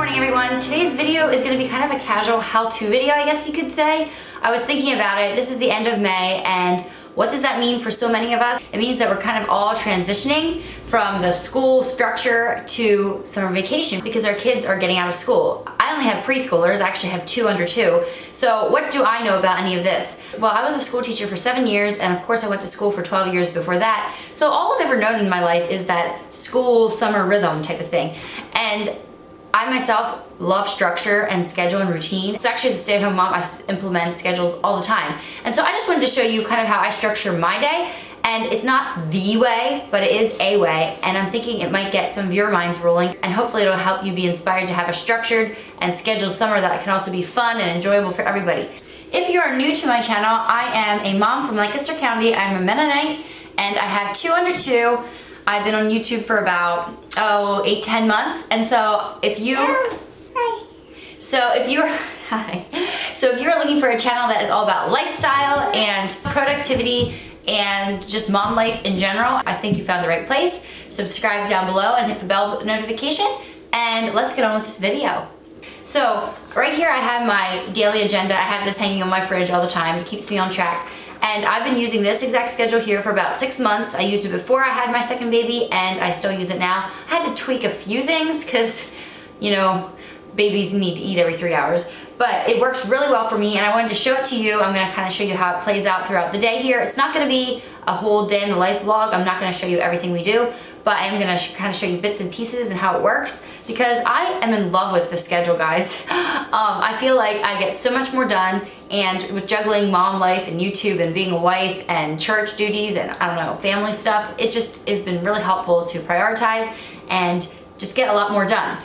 morning everyone. Today's video is going to be kind of a casual how-to video, I guess you could say. I was thinking about it. This is the end of May, and what does that mean for so many of us? It means that we're kind of all transitioning from the school structure to summer vacation because our kids are getting out of school. I only have preschoolers. I actually have 2 under 2. So what do I know about any of this? Well, I was a school teacher for 7 years, and of course I went to school for 12 years before that. So all I've ever known in my life is that school summer rhythm type of thing. And I myself love structure and schedule and routine. So actually as a stay-at-home mom, I implement schedules all the time. And so I just wanted to show you kind of how I structure my day. And it's not the way, but it is a way. And I'm thinking it might get some of your minds rolling, and hopefully it'll help you be inspired to have a structured and scheduled summer that can also be fun and enjoyable for everybody. If you are new to my channel, I am a mom from Lancaster County. I'm a Mennonite, and I have 2 under 2. I've been on YouTube for about 8-10 months, and so if you if you're looking for a channel that is all about lifestyle and productivity and just mom life in general, I think you found the right place. Subscribe down below and hit the bell notification, and let's get on with this video. So right here I have my daily agenda. I have this hanging on my fridge all the time. It keeps me on track. And I've been using this exact schedule here for about 6 months. I used it before I had my second baby, and I still use it now. I had to tweak a few things because, you know, babies need to eat every 3 hours. But it works really well for me, and I wanted to show it to you. I'm gonna kind of show you how it plays out throughout the day here. It's not gonna be a whole day in the life vlog. I'm not gonna show you everything we do, but I am gonna kind of show you bits and pieces and how it works, because I am in love with the schedule, guys. I feel like I get so much more done, and with juggling mom life and YouTube and being a wife and church duties and I don't know, family stuff, it just has been really helpful to prioritize and just get a lot more done.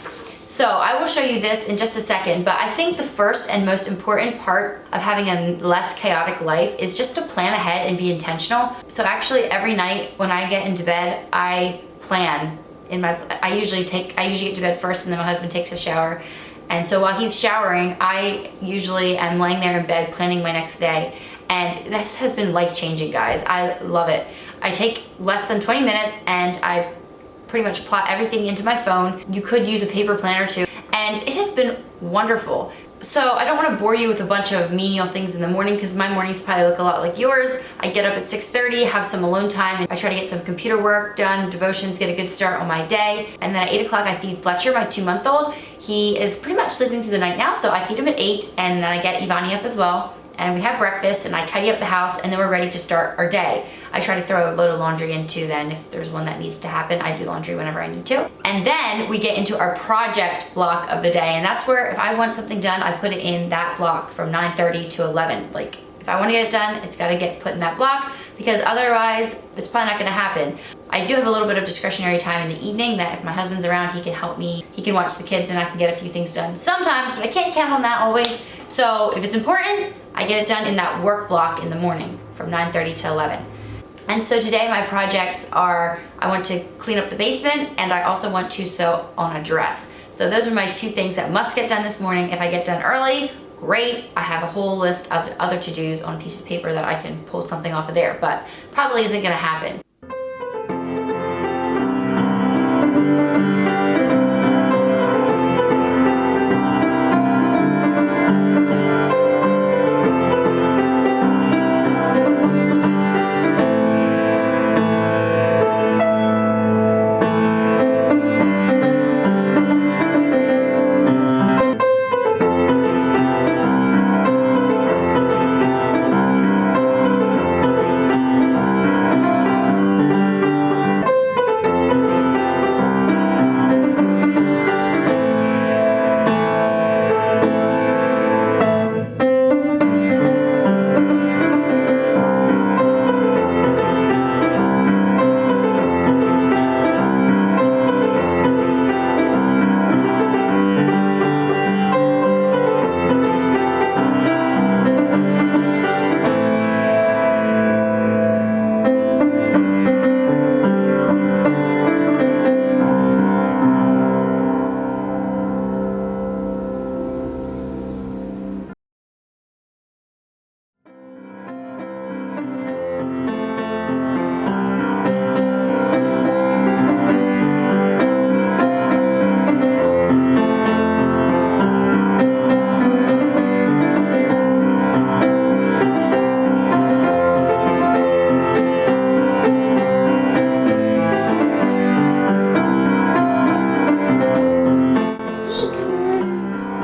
So I will show you this in just a second, but I think the first and most important part of having a less chaotic life is just to plan ahead and be intentional. So actually every night when I get into bed, I plan. I usually get to bed first, and then my husband takes a shower. And so while he's showering, I usually am laying there in bed planning my next day. And this has been life-changing, guys. I love it. I take less than 20 minutes and I pretty much plot everything into my phone. You could use a paper planner too. And it has been wonderful. So I don't want to bore you with a bunch of menial things in the morning, because my mornings probably look a lot like yours. I get up at 6:30, have some alone time, and I try to get some computer work done, devotions, get a good start on my day. And then at 8 o'clock I feed Fletcher, my 2-month-old. He is pretty much sleeping through the night now, so I feed him at 8, and then I get Ivani up as well. And we have breakfast, and I tidy up the house, and then we're ready to start our day. I try to throw a load of laundry into then if there's one that needs to happen. I do laundry whenever I need to. And then we get into our project block of the day, and that's where if I want something done, I put it in that block from 9:30 to 11. Like, if I want to get it done, it's got to get put in that block, because otherwise it's probably not going to happen. I do have a little bit of discretionary time in the evening that if my husband's around, he can help me. He can watch the kids and I can get a few things done sometimes, but I can't count on that always. So if it's important, I get it done in that work block in the morning from 9:30 to 11. And so today my projects are, I want to clean up the basement, and I also want to sew on a dress. So those are my 2 things that must get done this morning. If I get done early, great. I have a whole list of other to-dos on a piece of paper that I can pull something off of there, but probably isn't gonna happen.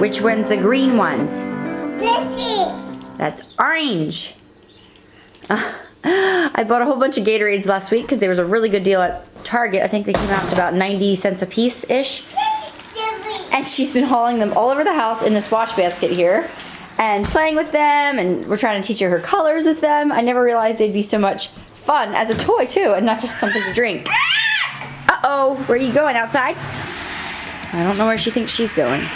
Which one's the green ones? This. That's orange. I bought a whole bunch of Gatorades last week because there was a really good deal at Target. I think they came out to about 90 cents a piece-ish. And she's been hauling them all over the house in this wash basket here and playing with them, and we're trying to teach her colors with them. I never realized they'd be so much fun as a toy too, and not just something to drink. Uh-oh, where are you going, outside? I don't know where she thinks she's going.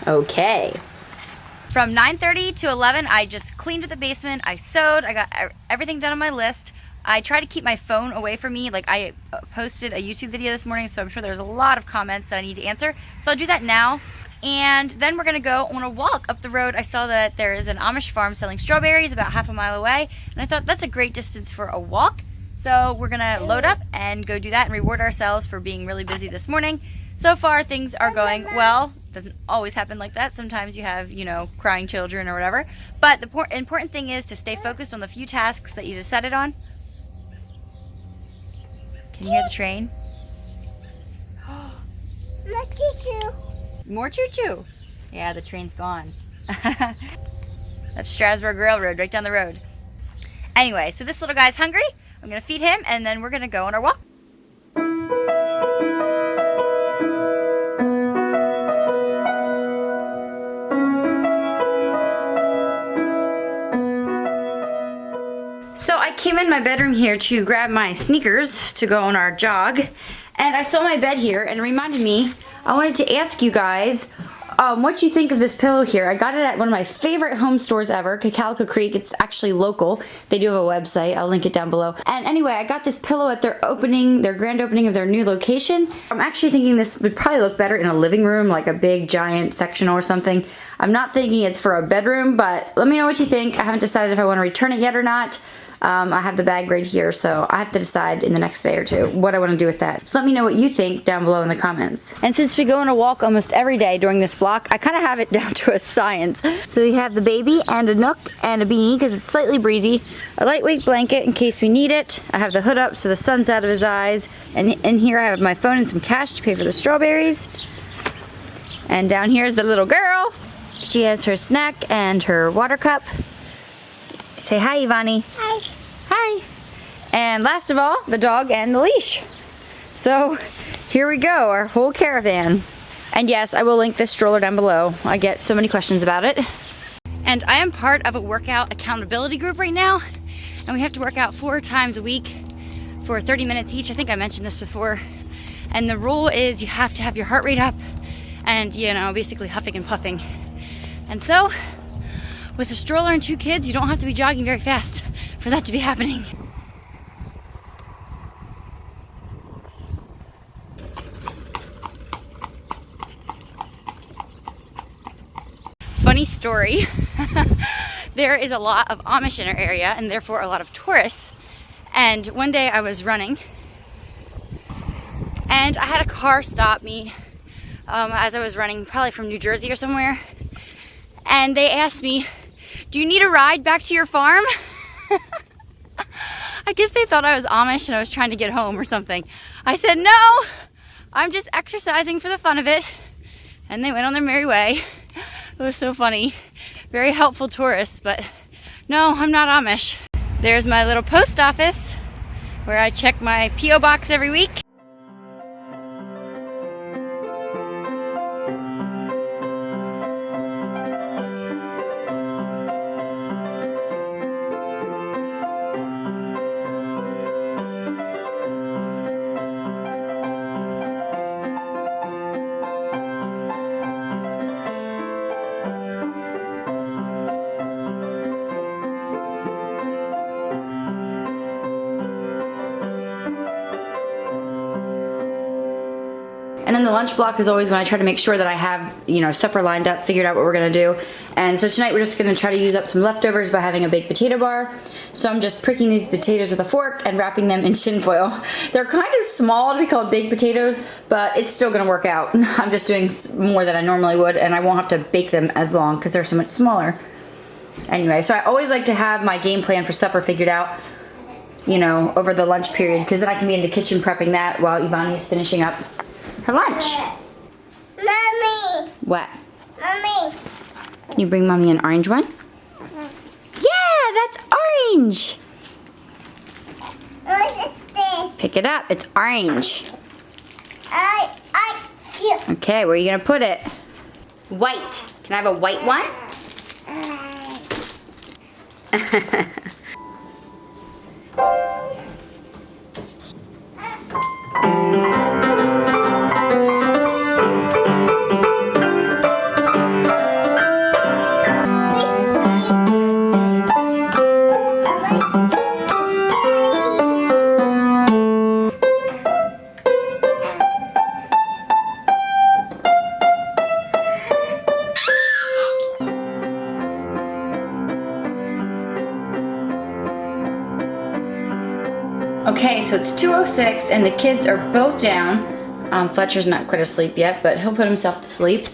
Okay. From 9:30 to 11, I just cleaned with the basement, I sewed, I got everything done on my list. I try to keep my phone away from me. Like, I posted a YouTube video this morning, so I'm sure there's a lot of comments that I need to answer. So I'll do that now. And then we're gonna go on a walk up the road. I saw that there is an Amish farm selling strawberries about half a mile away, and I thought that's a great distance for a walk. So we're gonna load up and go do that and reward ourselves for being really busy this morning. So far, things are going well. Doesn't always happen like that. Sometimes you have, you know, crying children or whatever. But the important thing is to stay focused on the few tasks that you decided on. Can you hear the train? More choo-choo. More choo-choo. Yeah, the train's gone. That's Strasburg Railroad right down the road. Anyway, so this little guy's hungry. I'm gonna feed him and then we're gonna go on our walk. So I came in my bedroom here to grab my sneakers to go on our jog, and I saw my bed here and it reminded me, I wanted to ask you guys what you think of this pillow here. I got it at one of my favorite home stores ever, Calico Creek. It's actually local. They do have a website. I'll link it down below. And anyway, I got this pillow at their opening, their grand opening of their new location. I'm actually thinking this would probably look better in a living room, like a big giant sectional or something. I'm not thinking it's for a bedroom, but let me know what you think. I haven't decided if I want to return it yet or not. I have the bag right here, so I have to decide in the next day or two what I want to do with that. So let me know what you think down below in the comments. And since we go on a walk almost every day during this block, I kind of have it down to a science. So we have the baby and a nook and a beanie because it's slightly breezy, a lightweight blanket in case we need it. I have the hood up so the sun's out of his eyes, and in here I have my phone and some cash to pay for the strawberries. And down here is the little girl. She has her snack and her water cup. Say hi, Ivani. Hi. Hi. And last of all, the dog and the leash. So here we go, our whole caravan. And yes, I will link this stroller down below. I get so many questions about it. And I am part of a workout accountability group right now. And we have to work out 4 times a week for 30 minutes each. I think I mentioned this before. And the rule is you have to have your heart rate up and, you know, basically huffing and puffing. And so, with a stroller and 2 kids, you don't have to be jogging very fast for that to be happening. Funny story. There is a lot of Amish in our area and therefore a lot of tourists. And one day I was running and I had a car stop me as I was running, probably from New Jersey or somewhere. And they asked me, "Do you need a ride back to your farm?" I guess they thought I was Amish and I was trying to get home or something. I said, "No, I'm just exercising for the fun of it." And they went on their merry way. It was so funny. Very helpful tourists, but no, I'm not Amish. There's my little post office where I check my P.O. box every week. And then the lunch block is always when I try to make sure that I have, you know, supper lined up, figured out what we're gonna do. And so tonight we're just gonna try to use up some leftovers by having a baked potato bar. So I'm just pricking these potatoes with a fork and wrapping them in tin foil. They're kind of small to be called baked potatoes, but it's still gonna work out. I'm just doing more than I normally would, and I won't have to bake them as long because they're so much smaller. Anyway, so I always like to have my game plan for supper figured out you know, over the lunch period, because then I can be in the kitchen prepping that while Ivani is finishing up her lunch. Mommy. What? Mommy. You bring Mommy an orange one? Yeah, that's orange. What is this? Pick it up. It's orange. I Okay, where are you gonna put it? White. Can I have a white one? Okay, so it's 2:06 and the kids are both down. Fletcher's not quite asleep yet, but he'll put himself to sleep.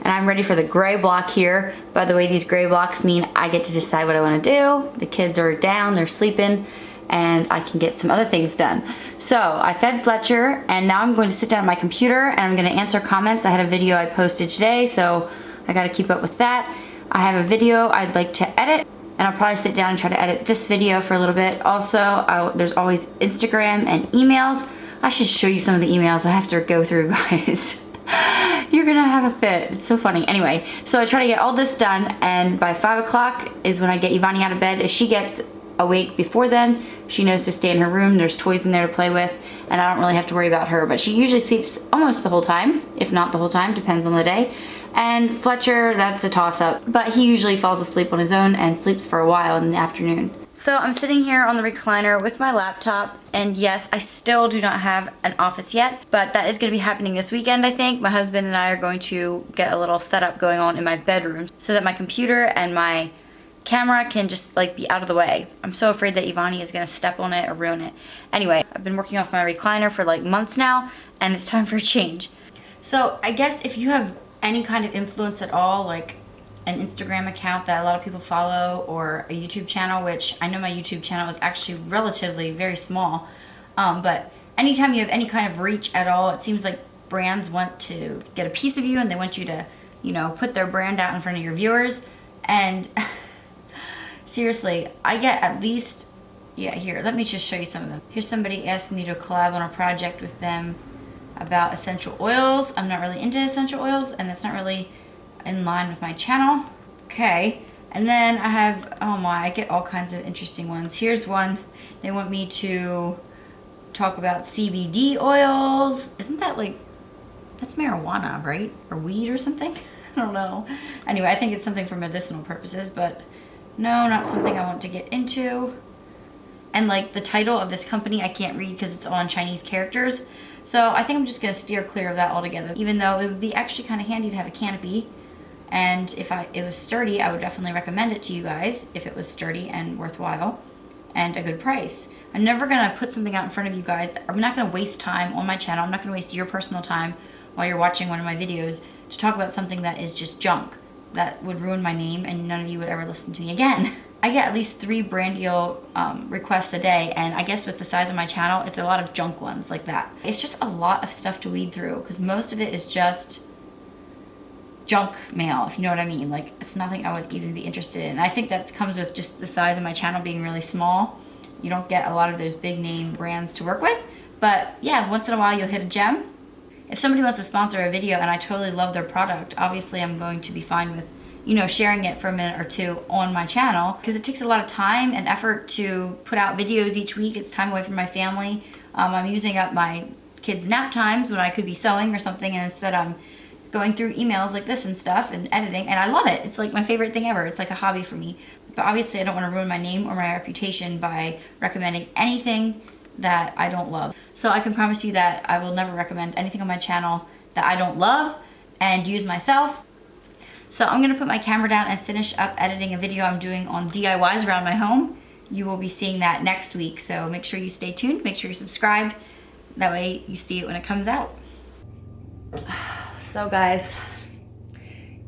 And I'm ready for the gray block here. By the way, these gray blocks mean I get to decide what I want to do. The kids are down, they're sleeping, and I can get some other things done. So I fed Fletcher, and now I'm going to sit down at my computer and I'm going to answer comments. I had a video I posted today, so I got to keep up with that. I have a video I'd like to edit, and I'll probably sit down and try to edit this video for a little bit. Also, there's always Instagram and emails. I should show you some of the emails I have to go through, guys. You're gonna have a fit. It's so funny. Anyway, so I try to get all this done, and by 5 o'clock is when I get Ivani out of bed. If she gets awake before then, she knows to stay in her room. There's toys in there to play with, and I don't really have to worry about her, but she usually sleeps almost the whole time, if not the whole time, depends on the day. And Fletcher, that's a toss-up, but he usually falls asleep on his own and sleeps for a while in the afternoon. So I'm sitting here on the recliner with my laptop, and yes, I still do not have an office yet, but that is going to be happening this weekend, I think. My husband and I are going to get a little setup going on in my bedroom so that my computer and my camera can just like be out of the way. I'm so afraid that Ivani is going to step on it or ruin it. Anyway, I've been working off my recliner for like months now, and it's time for a change. So I guess if you have any kind of influence at all, like an Instagram account that a lot of people follow, or a YouTube channel, which I know my YouTube channel is actually relatively very small, but anytime you have any kind of reach at all, it seems like brands want to get a piece of you, and they want you to, you know, put their brand out in front of your viewers. And seriously, I get at least, yeah, here, let me just show you some of them. Here's somebody asking me to collab on a project with them about essential oils. I'm not really into essential oils, and that's not really in line with my channel. Okay, and then I have, oh my, I get all kinds of interesting ones. Here's one. They want me to talk about CBD oils. Isn't that like, that's marijuana, right? Or weed or something? I don't know. Anyway, I think it's something for medicinal purposes, but no, not something I want to get into. And like the title of this company, I can't read because it's all in Chinese characters. So I think I'm just gonna steer clear of that altogether, even though it would be actually kind of handy to have a canopy. And if it was sturdy, I would definitely recommend it to you guys if it was sturdy and worthwhile and a good price. I'm never gonna put something out in front of you guys. I'm not gonna waste time on my channel. I'm not gonna waste your personal time while you're watching one of my videos to talk about something that is just junk, that would ruin my name and none of you would ever listen to me again. I get at least 3 brand deal requests a day, and I guess with the size of my channel, it's a lot of junk ones like that. It's just a lot of stuff to weed through, because most of it is just junk mail, if you know what I mean. Like, it's nothing I would even be interested in. I think that comes with just the size of my channel being really small. You don't get a lot of those big name brands to work with, but yeah, once in a while you'll hit a gem. If somebody wants to sponsor a video and I totally love their product, obviously I'm going to be fine with, you know, sharing it for a minute or two on my channel, because it takes a lot of time and effort to put out videos each week. It's time away from my family. I'm using up my kids' nap times when I could be sewing or something, and instead I'm going through emails like this and stuff and editing, and I love it. It's like my favorite thing ever. It's like a hobby for me. But obviously I don't want to ruin my name or my reputation by recommending anything that I don't love. So I can promise you that I will never recommend anything on my channel that I don't love and use myself. So I'm gonna put my camera down and finish up editing a video I'm doing on DIYs around my home. You will be seeing that next week, so make sure you stay tuned, make sure you're subscribed. That way you see it when it comes out. So guys,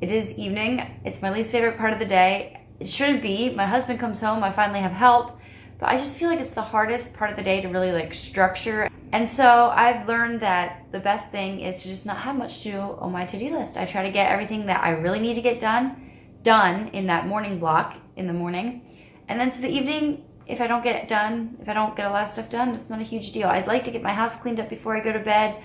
it is evening. It's my least favorite part of the day. It shouldn't be. My husband comes home, I finally have help, but I just feel like it's the hardest part of the day to really like structure. And so I've learned that the best thing is to just not have much to do on my to-do list. I try to get everything that I really need to get done in that morning block in the morning. And then to the evening, if I don't get it done, if I don't get a lot of stuff done, it's not a huge deal. I'd like to get my house cleaned up before I go to bed.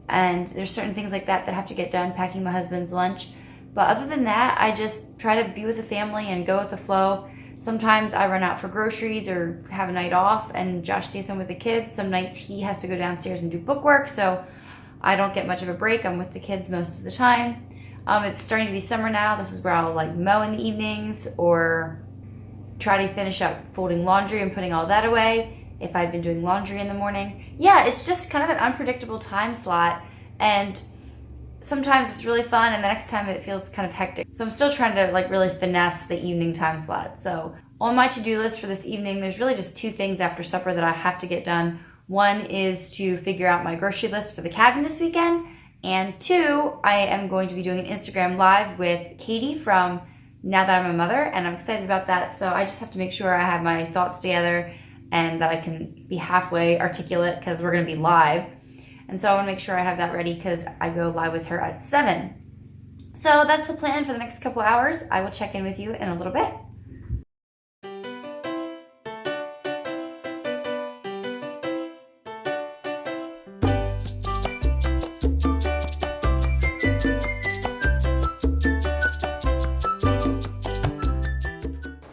And there's certain things like that that have to get done, packing my husband's lunch. But other than that, I just try to be with the family and go with the flow. Sometimes I run out for groceries or have a night off and Josh stays home with the kids. Some nights he has to go downstairs and do bookwork, so I don't get much of a break. I'm with the kids most of the time. It's starting to be summer now. This is where I'll like mow in the evenings or try to finish up folding laundry and putting all that away if I'd been doing laundry in the morning. Yeah, it's just kind of an unpredictable time slot, and sometimes it's really fun and the next time it feels kind of hectic. So I'm still trying to like really finesse the evening time slot. So on my to-do list for this evening, there's really just 2 things after supper that I have to get done. One is to figure out my grocery list for the cabin this weekend. And 2, I am going to be doing an Instagram live with Katie from Now That I'm a Mother, and I'm excited about that. So I just have to make sure I have my thoughts together and that I can be halfway articulate because we're going to be live. And so I want to make sure I have that ready because I go live with her at 7. So that's the plan for the next couple hours. I will check in with you in a little bit.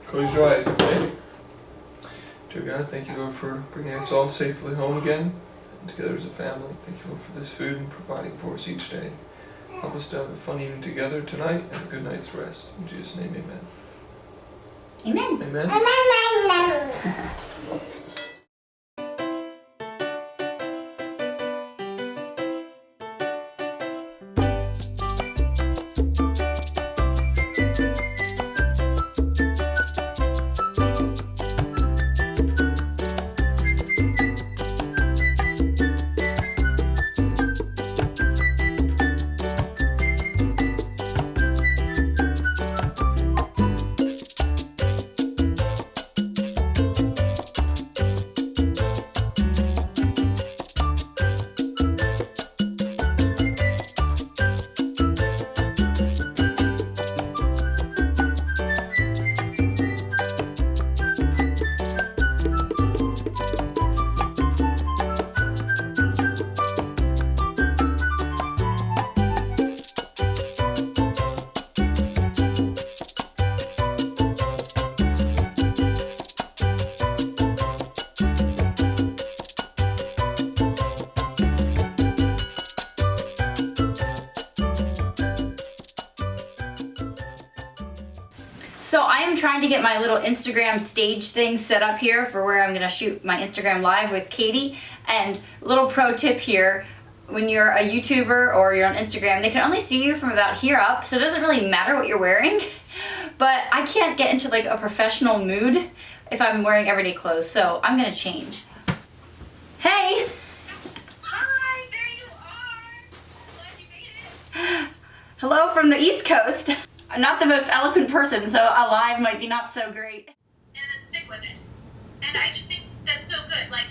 Close your eyes, okay? Dear God, thank you, Lord, for bringing us all safely home again, and together as a family. Thank you, Lord, for this food and providing for us each day. Help us to have a fun evening together tonight and a good night's rest. In Jesus' name, amen. Amen. Amen. So I am trying to get my little Instagram stage thing set up here for where I'm gonna shoot my Instagram live with Katie. And little pro tip here, when you're a YouTuber or you're on Instagram, they can only see you from about here up, so it doesn't really matter what you're wearing. But I can't get into like a professional mood if I'm wearing everyday clothes, so I'm gonna change. Hey! Hi, there you are. Glad you made it. Hello from the East Coast. I'm not the most eloquent person, so a live might be not so great. And then stick with it. And I just think that's so good. Like,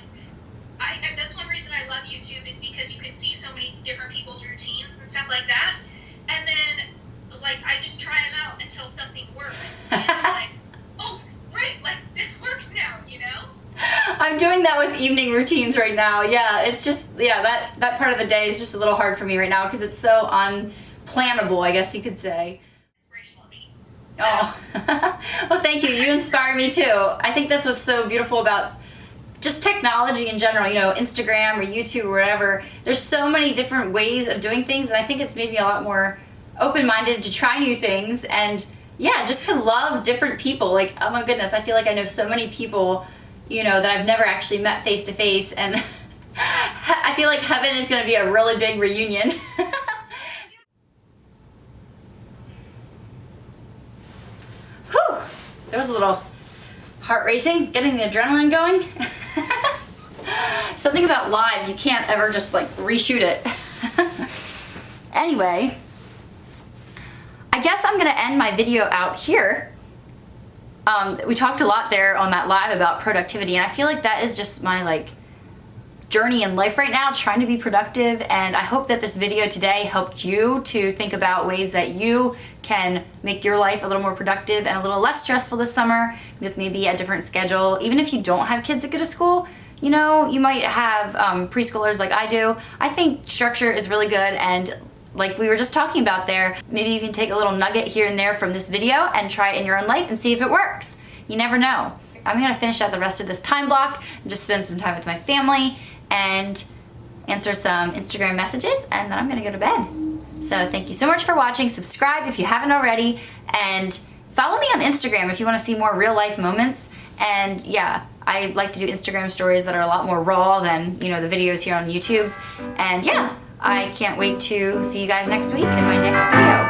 that's one reason I love YouTube is because you can see so many different people's routines and stuff like that. And then, like, I just try them out until something works. And I'm like, oh, great, like, this works now, you know? I'm doing that with evening routines right now. Yeah, it's just, yeah, that part of the day is just a little hard for me right now because it's so unplannable, I guess you could say. Inspirational me. So, Oh, well, thank you. You inspire me too. I think that's what's so beautiful about just technology in general, you know, Instagram or YouTube or whatever. There's so many different ways of doing things, and I think it's made me a lot more open-minded to try new things and, yeah, just to love different people. Like, oh my goodness, I feel like I know so many people, you know, that I've never actually met face-to-face, and I feel like heaven is going to be a really big reunion. Whew, there was a little heart racing, getting the adrenaline going. Something about live, you can't ever just like reshoot it. Anyway, I guess I'm gonna end my video out here. We talked a lot there on that live about productivity, and I feel like that is just my like journey in life right now, trying to be productive. And I hope that this video today helped you to think about ways that you can make your life a little more productive and a little less stressful this summer with maybe a different schedule. Even if you don't have kids that go to school, you know, you might have preschoolers like I do. I think structure is really good, and like we were just talking about there, maybe you can take a little nugget here and there from this video and try it in your own life and see if it works. You never know. I'm gonna finish out the rest of this time block and just spend some time with my family and answer some Instagram messages, and then I'm gonna go to bed. So thank you so much for watching. Subscribe if you haven't already, and follow me on Instagram if you wanna see more real life moments. And yeah, I like to do Instagram stories that are a lot more raw than, you know, the videos here on YouTube. And yeah, I can't wait to see you guys next week in my next video.